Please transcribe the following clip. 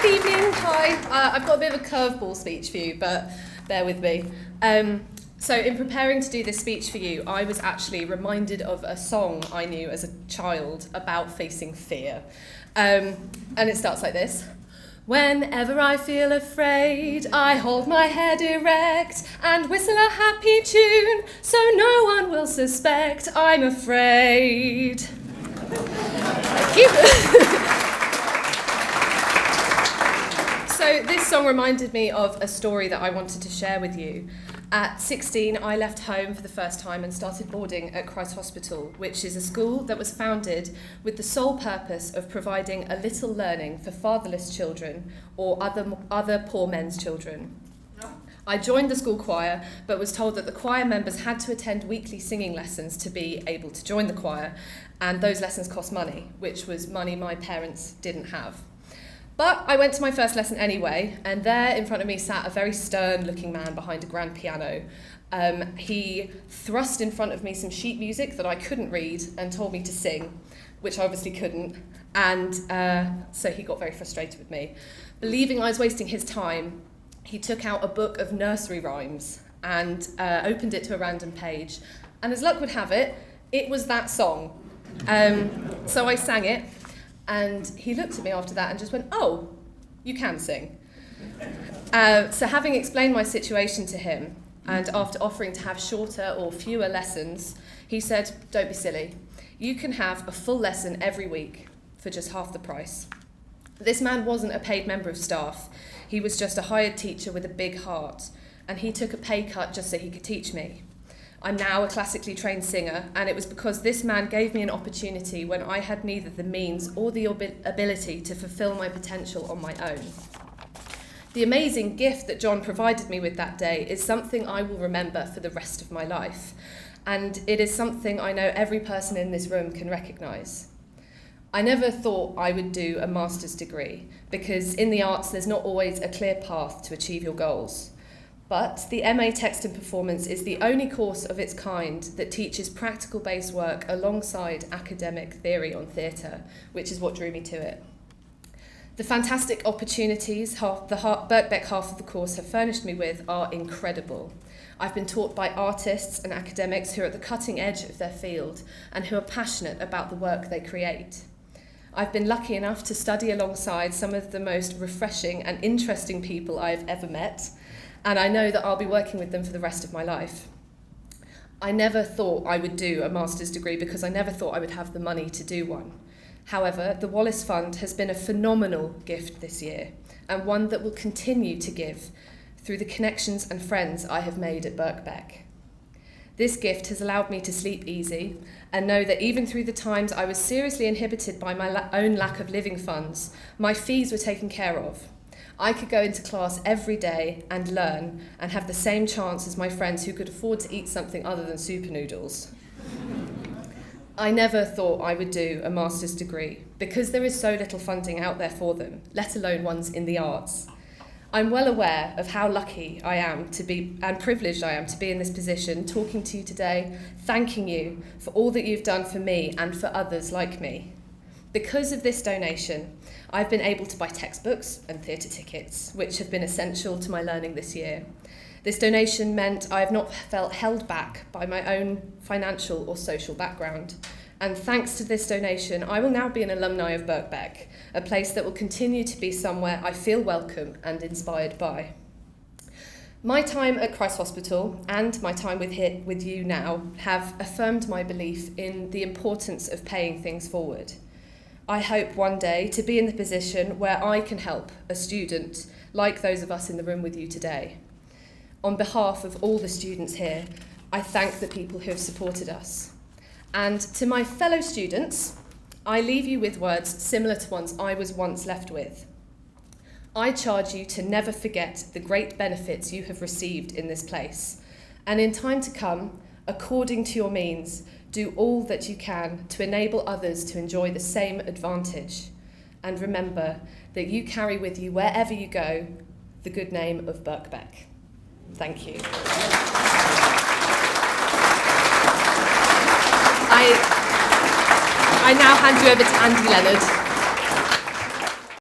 evening. Hi. I've got a bit of a curveball speech for you, but bear with me. So in preparing to do this speech for you, I was actually reminded of a song I knew as a child about facing fear. And it starts like this. Whenever I feel afraid, I hold my head erect and whistle a happy tune so no one will suspect I'm afraid. Thank you. So this song reminded me of a story that I wanted to share with you. At 16, I left home for the first time and started boarding at Christ Hospital, which is a school that was founded with the sole purpose of providing a little learning for fatherless children or other poor men's children. I joined the school choir, but was told that the choir members had to attend weekly singing lessons to be able to join the choir, and those lessons cost money, which was money my parents didn't have. But I went to my first lesson anyway, and there in front of me sat a very stern-looking man behind a grand piano. He thrust in front of me some sheet music that I couldn't read and told me to sing, which I obviously couldn't, and so he got very frustrated with me. Believing I was wasting his time, he took out a book of nursery rhymes and opened it to a random page, and as luck would have it, it was that song. So I sang it. And he looked at me after that and just went, "Oh, you can sing." So having explained my situation to him, and after offering to have shorter or fewer lessons, he said, "Don't be silly. You can have a full lesson every week for just half the price." This man wasn't a paid member of staff. He was just a hired teacher with a big heart, and he took a pay cut just so he could teach me. I'm now a classically trained singer, and it was because this man gave me an opportunity when I had neither the means or the ability to fulfill my potential on my own. The amazing gift that John provided me with that day is something I will remember for the rest of my life, and it is something I know every person in this room can recognise. I never thought I would do a master's degree, because in the arts there's not always a clear path to achieve your goals. But the MA Text and Performance is the only course of its kind that teaches practical-based work alongside academic theory on theatre, which is what drew me to it. The fantastic opportunities the Birkbeck half of the course have furnished me with are incredible. I've been taught by artists and academics who are at the cutting edge of their field and who are passionate about the work they create. I've been lucky enough to study alongside some of the most refreshing and interesting people I've ever met, and I know that I'll be working with them for the rest of my life. I never thought I would do a master's degree because I never thought I would have the money to do one. However, the Wallace Fund has been a phenomenal gift this year, and one that will continue to give through the connections and friends I have made at Birkbeck. This gift has allowed me to sleep easy and know that even through the times I was seriously inhibited by my own lack of living funds, my fees were taken care of. I could go into class every day and learn and have the same chance as my friends who could afford to eat something other than super noodles. I never thought I would do a master's degree because there is so little funding out there for them, let alone ones in the arts. I'm well aware of how lucky I am to be and privileged I am to be in this position, talking to you today, thanking you for all that you've done for me and for others like me. Because of this donation, I've been able to buy textbooks and theatre tickets, which have been essential to my learning this year. This donation meant I have not felt held back by my own financial or social background. And thanks to this donation, I will now be an alumni of Birkbeck, a place that will continue to be somewhere I feel welcome and inspired by. My time at Christ Hospital and my time with you now have affirmed my belief in the importance of paying things forward. I hope one day to be in the position where I can help a student like those of us in the room with you today. On behalf of all the students here, I thank the people who have supported us. And to my fellow students, I leave you with words similar to ones I was once left with. I charge you to never forget the great benefits you have received in this place, and in time to come, according to your means, do all that you can to enable others to enjoy the same advantage. And remember that you carry with you wherever you go the good name of Birkbeck. Thank you. I now hand you over to Andy Leonard.